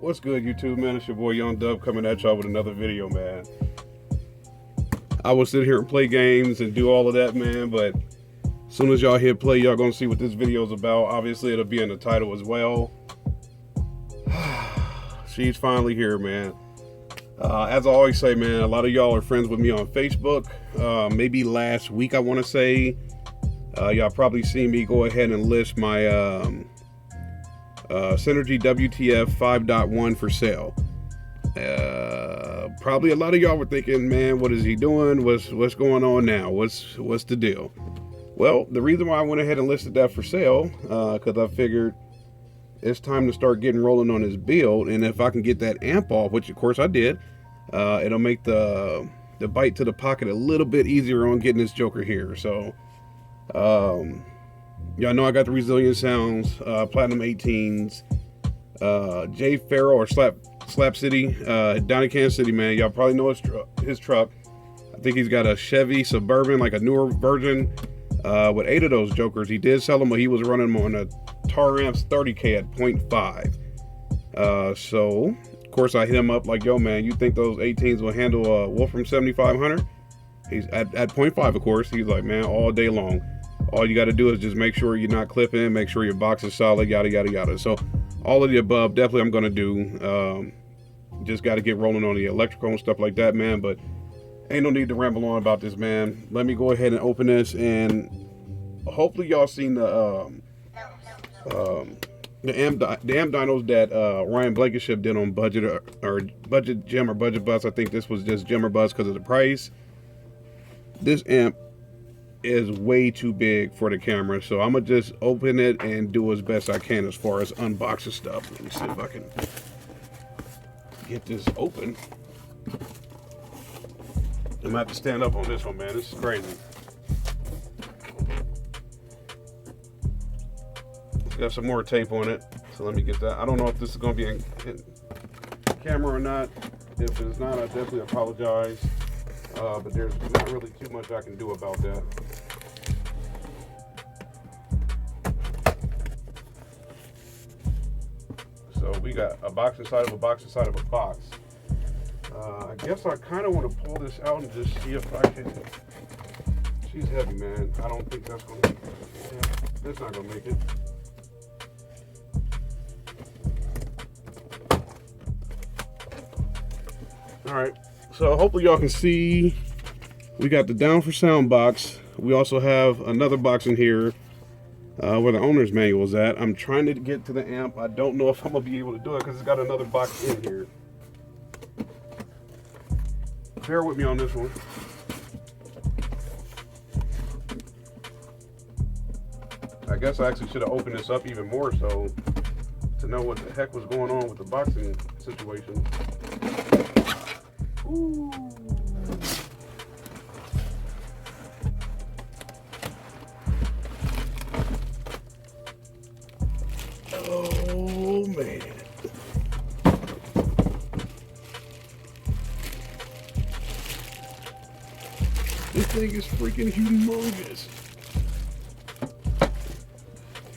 What's good, YouTube, man? It's your boy Young Dub coming at y'all with another video, man. I will sit here and play games and do all of that, man, but as soon as y'all hit play, y'all gonna see what this video is about. Obviously, it'll be in the title as well. She's finally here, man. As I always say, man, a lot of y'all are friends with me on Facebook. Maybe last week, I want to say. Y'all probably seen me go ahead and list my Synergy WTF 5.1 for sale. Probably a lot of y'all were thinking, man, what is he doing? What's going on now? What's the deal? Well, the reason why I went ahead and listed that for sale, because I figured it's time to start getting rolling on his build, and if I can get that amp off, which of course I did, it'll make the bite to the pocket a little bit easier on getting this joker here. So y'all know I got the Resilient Sounds, Platinum 18s, J Farrell or Slap City, down in Kansas City, man. Y'all probably know his truck. I think he's got a Chevy Suburban, like a newer version, with 8 of those jokers. He did sell them, but he was running them on a Tar Amps 30K at 0.5. So of course I hit him up like, yo, man, you think those 18s will handle a Wolfram 7500? He's at 0.5, of course. He's like, man, all day long. All you got to do is just make sure you're not clipping, make sure your box is solid, yada, yada, yada. So all of the above, definitely I'm going to do. Just got to get rolling on the electrical and stuff like that, man. But ain't no need to ramble on about this, man. Let me go ahead and open this, and hopefully y'all seen the amp dynos that Ryan Blankenship did on Budget or Budget Gem or Budget Bus. I think this was just Gem or Bus because of the price. This amp is way too big for the camera, so I'm gonna just open it and do as best I can as far as unboxing stuff. Let me see if I can get this open. I'm gonna have to stand up on this one, man. This is crazy. It's got some more tape on it, so let me get that. I don't know if this is gonna be in camera or not. If it's not, I definitely apologize. But there's not really too much I can do about that. So we got a box inside of a box inside of a box. I guess I kind of want to pull this out and just see if I can. She's heavy, man. I don't think that's going to make it. Yeah, that's not going to make it. All right. So hopefully y'all can see we got the down for sound box. We also have another box in here where the owner's manual is at. I'm trying to get to the amp. I don't know if I'm gonna be able to do it because it's got another box in here. Bear with me on this one. I guess I actually should have opened this up even more so to know what the heck was going on with the boxing situation. Ooh. Oh man. This thing is freaking humongous.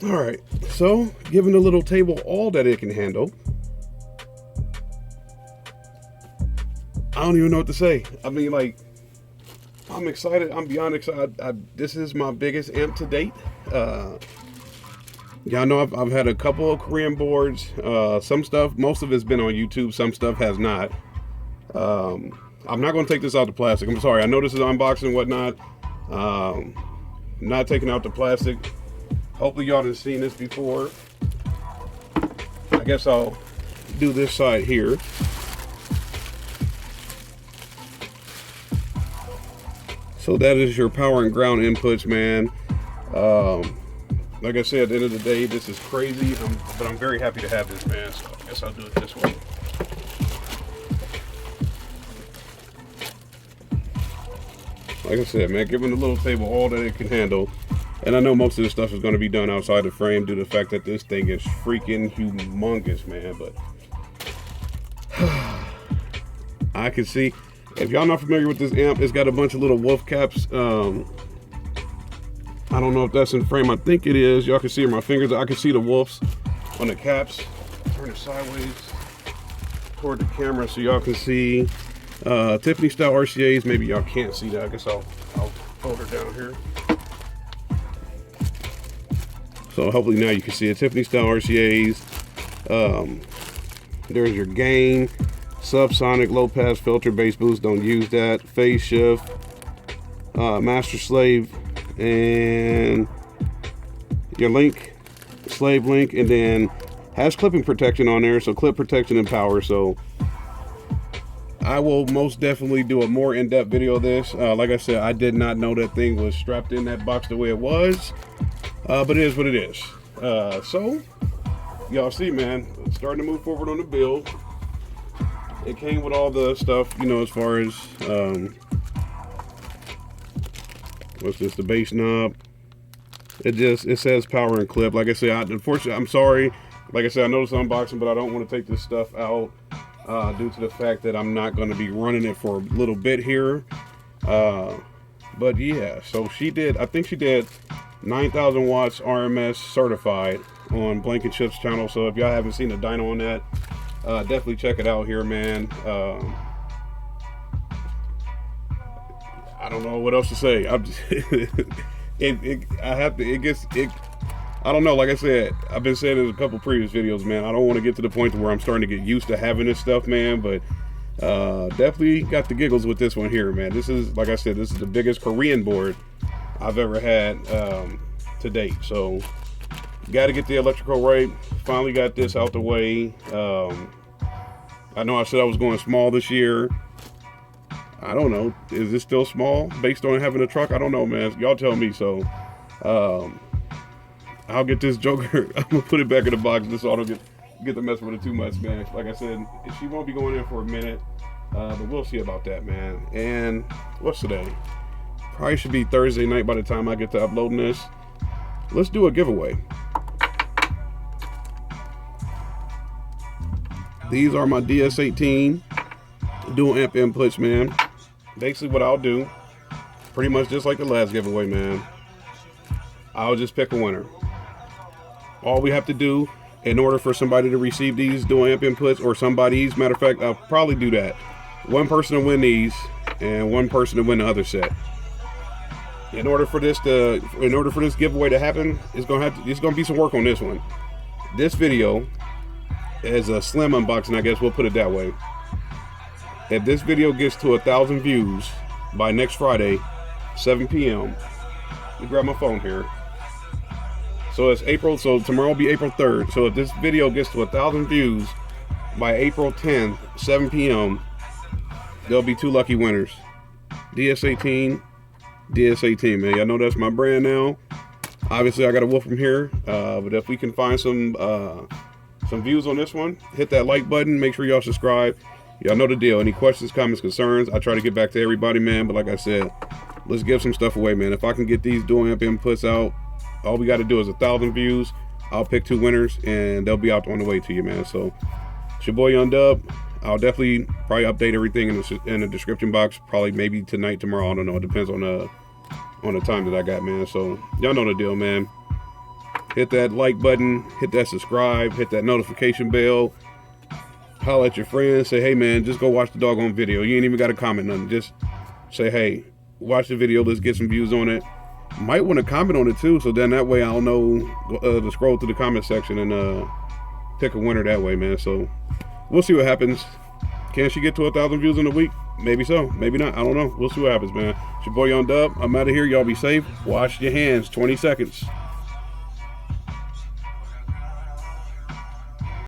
Alright, so given the little table all that it can handle, I don't even know what to say. I mean, like, I'm excited. I'm beyond excited. This is my biggest amp to date. Y'all know I've had a couple of Korean boards. Some stuff, most of it's been on YouTube. Some stuff has not. I'm not going to take this out the plastic. I'm sorry. I know this is unboxing and whatnot. Not taking out the plastic. Hopefully y'all have seen this before. I guess I'll do this side here. So that is your power and ground inputs, man. Like I said, at the end of the day, this is crazy, but I'm very happy to have this, man. So I guess I'll do it this way. Like I said, man, giving the little table all that it can handle. And I know most of this stuff is going to be done outside the frame due to the fact that this thing is freaking humongous, man. But I can see. If y'all not familiar with this amp, it's got a bunch of little wolf caps. I don't know if that's in frame. I think it is. Y'all can see my fingers. I can see the wolves on the caps. Turn it sideways. toward the camera so y'all can see. Tiffany style RCAs. Maybe y'all can't see that. I guess I'll hold her down here. So hopefully now you can see it. Tiffany style RCAs. There's your gain, subsonic, low pass filter, bass boost. Don't use that. Phase shift, master slave, and your link, slave link, and then has clipping protection on there. So clip protection and power. So I will most definitely do a more in-depth video of this. Like I said, I did not know that thing was strapped in that box the way it was, but it is what it is. So y'all see, man, it's starting to move forward on the build. It came with all the stuff, you know, as far as what's this, the bass knob. It says power and clip. Like I said, unfortunately, I'm sorry. Like I said, I know it's unboxing, but I don't want to take this stuff out due to the fact that I'm not going to be running it for a little bit here. But yeah, so she did, I think she did 9,000 watts RMS certified on Blank and Chip's channel. So if y'all haven't seen the dyno on that, definitely check it out here, man. I don't know what else to say. I don't know. Like I said, I've been saying in a couple previous videos, man. I don't want to get to the point where I'm starting to get used to having this stuff, man. But definitely got the giggles with this one here, man. This is, like I said, this is the biggest Korean board I've ever had to date. So got to get the electrical right. Finally got this out the way. I know I said I was going small this year. I don't know. Is this still small based on having a truck? I don't know, man. Y'all tell me. So I'll get this joker. I'm gonna put it back in the box just so I don't get to mess with it too much, man. Like I said, she won't be going in for a minute, but we'll see about that, man. And what's today? Probably should be Thursday night by the time I get to uploading this. Let's do a giveaway. These are my DS18 dual amp inputs, man. Basically what I'll do, pretty much just like the last giveaway, man, I'll just pick a winner. All we have to do in order for somebody to receive these dual amp inputs, or somebody's, matter of fact, I'll probably do that. One person to win these and one person to win the other set. In order for this giveaway to happen, it's gonna be some work on this one. This video is a slim unboxing, I guess we'll put it that way. If this video gets to 1,000 views by next Friday, 7 p.m. Let me grab my phone here. So it's April, so tomorrow will be April 3rd. So if this video gets to 1,000 views by April 10th, 7 p.m., there'll be 2 lucky winners. DS18, man. Y'all know that's my brand now. Obviously, I got a Wolfram here, but if we can find some views on this one, hit that like button. Make sure y'all subscribe. Y'all know the deal. Any questions, comments, concerns, I try to get back to everybody, man. But like I said, let's give some stuff away, man. If I can get these dual amp inputs out, all we got to do is 1,000 views. I'll pick 2 winners, and they'll be out on the way to you, man. So it's your boy Young Dub. I'll definitely probably update everything in the description box. Probably maybe tonight, tomorrow. I don't know. It depends on the time that I got, man. So y'all know the deal, man. Hit that like button. Hit that subscribe. Hit that notification bell. Holler at your friends. Say, hey, man, just go watch the doggone video. You ain't even got to comment nothing. Just say, hey, watch the video. Let's get some views on it. Might want to comment on it too, so then that way I'll know to scroll through the comment section and pick a winner that way, man. So we'll see what happens. Can she get to 1,000 views in a week? Maybe so, maybe not. I don't know. We'll see what happens, man. It's your boy Young Dub. I'm out of here. Y'all be safe. Wash your hands. 20 seconds.